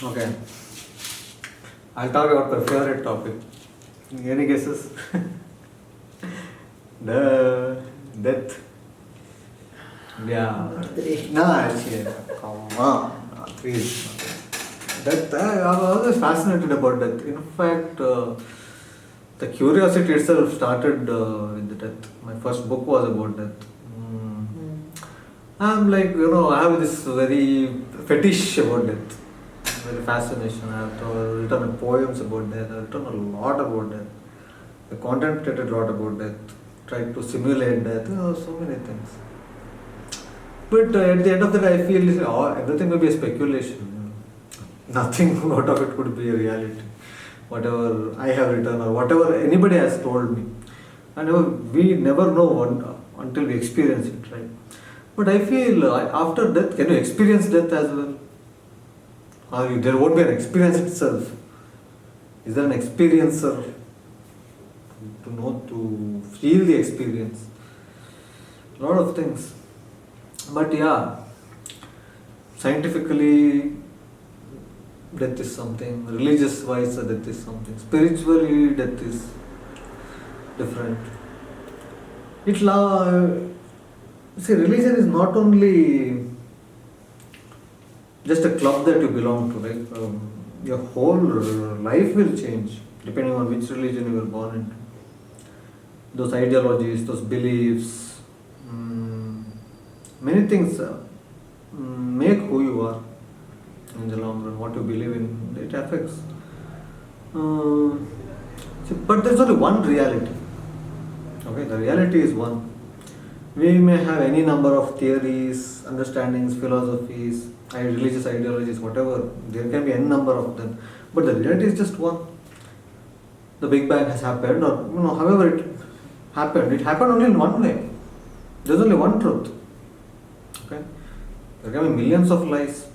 Okay, I'll talk about my favorite topic. Any guesses? The death. Yeah. Three. Nah, yeah. Come on. Please. Death. I'm always fascinated about death. In fact, the curiosity itself started with the death. My first book was about death. I'm like, I have this very fetish about death. Very fascination. I have written poems about death. I've written a lot about death. I contemplated a lot about death. Tried to simulate death. So many things. But at the end of the day, I feel everything may be a speculation. Nothing out of it could be a reality. Whatever I have written or whatever anybody has told me. And we never know until we experience it, right? But I feel after death, can you experience death as well? Or there won't be an experience itself. Is there an experiencer to feel the experience? A lot of things. But yeah, scientifically, death is something. Religious wise, death is something. Spiritually, death is different. See, religion is not only just a club that you belong to, right? Your whole life will change depending on which religion you were born into. Those ideologies, those beliefs, many things make who you are in the long run. What you believe in, it affects. But there's only one reality. Okay, the reality is one. We may have any number of theories, understandings, philosophies, religious ideologies, whatever. There can be any number of them. But the reality is just one. The Big Bang has happened, or however it happened. It happened only in one way. There's only one truth. Okay? There can be millions of lies.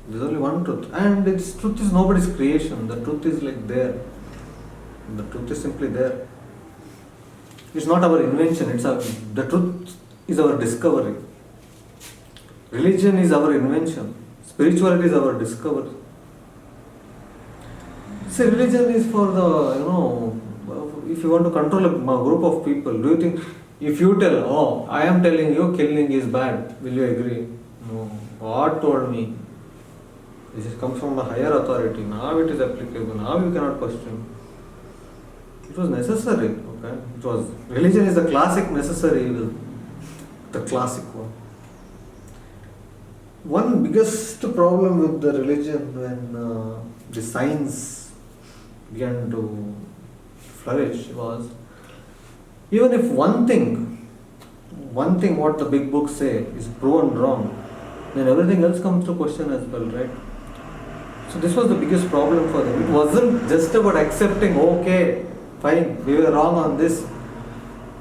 There's only one truth. And this truth is nobody's creation. The truth is like there. The truth is simply there. It's not our invention. The truth is our discovery. Religion is our invention. Spirituality is our discovery. See, religion is for if you want to control a group of people, do you think, if you tell, I am telling you killing is bad, will you agree? No. God told me. This comes from a higher authority. Now it is applicable. Now you cannot question. It was necessary. Okay? Religion is the classic necessary evil. The classic one. One biggest problem with the religion when the science began to flourish was, even if one thing what the big books say is proven wrong, then everything else comes to question as well, right? So this was the biggest problem for them. It wasn't just about accepting, okay, fine, we were wrong on this.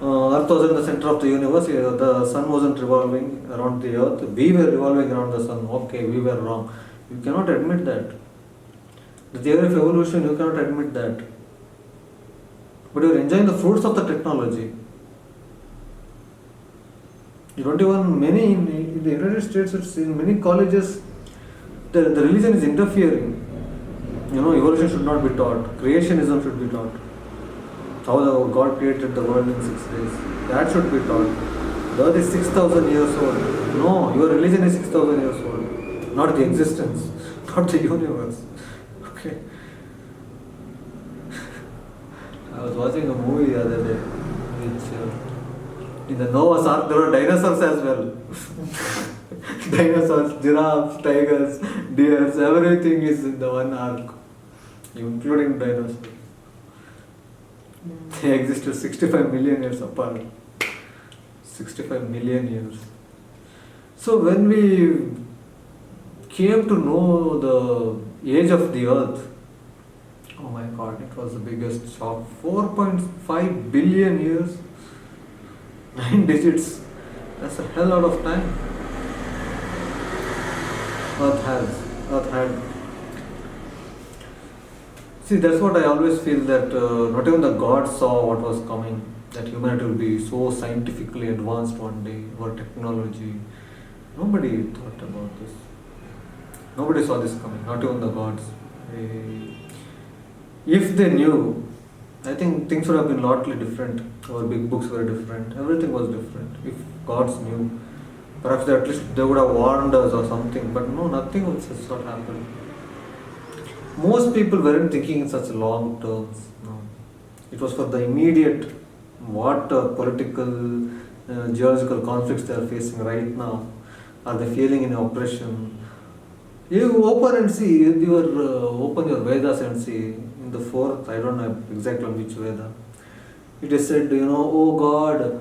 Earth was in the center of the universe, the sun wasn't revolving around the earth, we were revolving around the sun, okay, we were wrong. You cannot admit that. The theory of evolution, you cannot admit that. But you are enjoying the fruits of the technology. You don't even, in the United States, it's in many colleges, the religion is interfering. Evolution should not be taught, creationism should be taught. How God created the world in 6 days. That should be taught. The earth is 6,000 years old. No, your religion is 6,000 years old. Not the existence, not the universe. Okay. I was watching a movie the other day, which in the Noah's Ark there were dinosaurs as well. Dinosaurs, giraffes, tigers, deers, everything is in the one ark, including dinosaurs. They existed 65 million years apart. 65 million years. So when we came to know the age of the earth, oh my God, it was the biggest shock. 4.5 billion years. 9 digits. That's a hell lot of time. Earth had. See, that's what I always feel, that not even the gods saw what was coming. That humanity will be so scientifically advanced one day, or technology. Nobody thought about this. Nobody saw this coming, not even the gods. Eh, If they knew, I think things would have been lotly different. Our big books were different. Everything was different. If gods knew, perhaps at least they would have warned us or something. But no, nothing of such sort happened. Most people weren't thinking in such long terms. No, it was for the immediate, what political, geological conflicts they are facing right now. Are they feeling any oppression? You open and see. You open your Vedas and see. In the fourth, I don't know exactly on which Veda. It is said, oh God,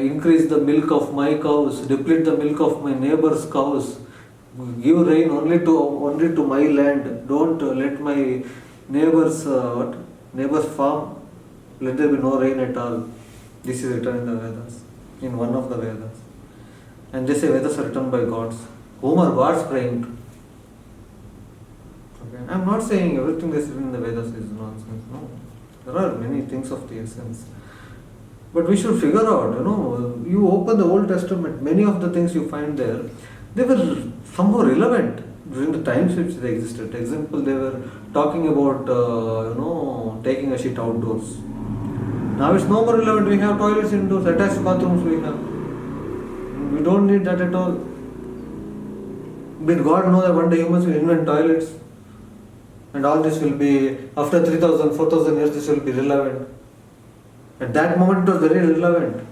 increase the milk of my cows, deplete the milk of my neighbor's cows, give rain only to my land. Don't let my neighbor's farm. Let there be no rain at all. This is written in the Vedas, in one of the Vedas. And they say Vedas are written by gods. Whom are gods praying to? Okay. I'm not saying everything that's written in the Vedas is nonsense. No. There are many things of the essence. But we should figure out, you open the Old Testament, many of the things you find there, they were somehow relevant during the times which they existed. Example, they were talking about, taking a shit outdoors. Now it's no more relevant. We have toilets indoors, attached bathrooms we have. We don't need that at all. Did God know that one day humans will invent toilets? And all this will be, after 3,000, 4,000 years, this will be relevant. At that moment, it was very relevant.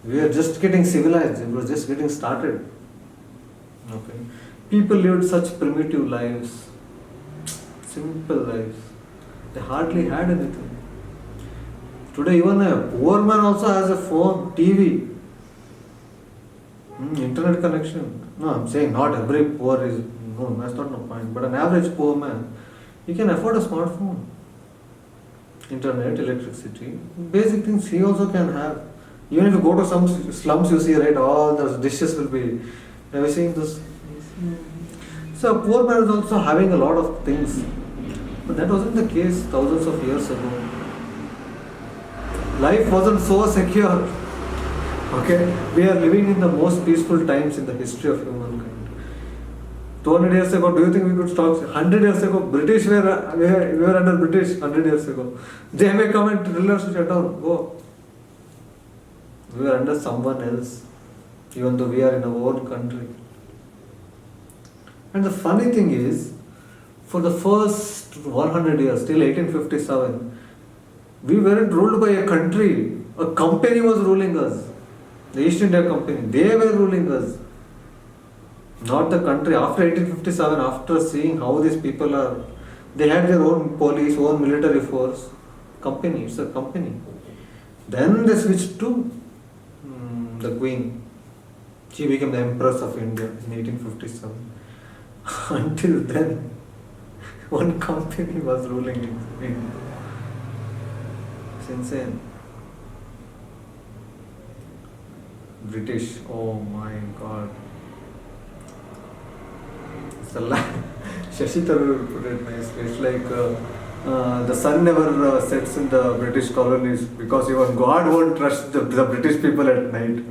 We are just getting civilized. It was just getting started. Okay. People lived such primitive lives, simple lives. They hardly had anything. Today, even a poor man also has a phone, TV, internet connection. No, I'm saying not every poor is, no, that's not the point. But an average poor man, he can afford a smartphone, internet, electricity, basic things he also can have. Even if you go to some slums, you see, right, all those dishes will be, have you seen this? So a poor man is also having a lot of things. But that wasn't the case thousands of years ago. Life wasn't so secure. Okay, we are living in the most peaceful times in the history of humankind. 200 years ago, do you think we could stop? 100 years ago, British we were under British 100 years ago. They may come and tell us to shut down. Go. We were under someone else, even though we are in our own country. And the funny thing is, for the first 100 years, till 1857, we weren't ruled by a country. A company was ruling us. The East India Company. They were ruling us. Not the country. After 1857, after seeing how these people are, they had their own police, own military force. Company. It's a company. Then they switched to the Queen. She became the Empress of India in 1857. Until then, one company was ruling India. It's insane. British, oh my God. It's a Shashi Tharoor put it nicely. It's like the sun never sets in the British colonies because even God won't trust the British people at night.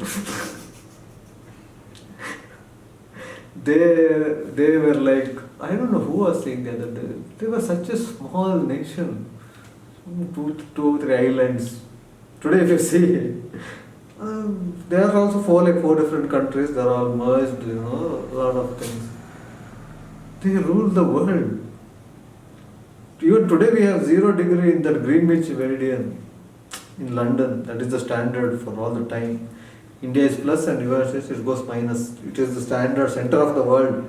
They were like, I don't know who was saying the other day, they were such a small nation, two, three islands. Today, if you see, there are also four different countries. They are all merged. A lot of things. They rule the world. Even today, we have 0 degree in that Greenwich Meridian in London. That is the standard for all the time. India is plus and US it goes minus. It is the standard center of the world.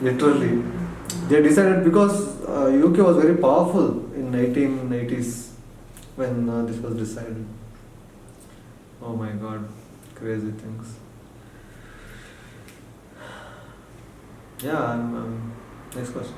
Literally, they decided because UK was very powerful in 1980s when this was decided. Oh my God, crazy things. Yeah, next question.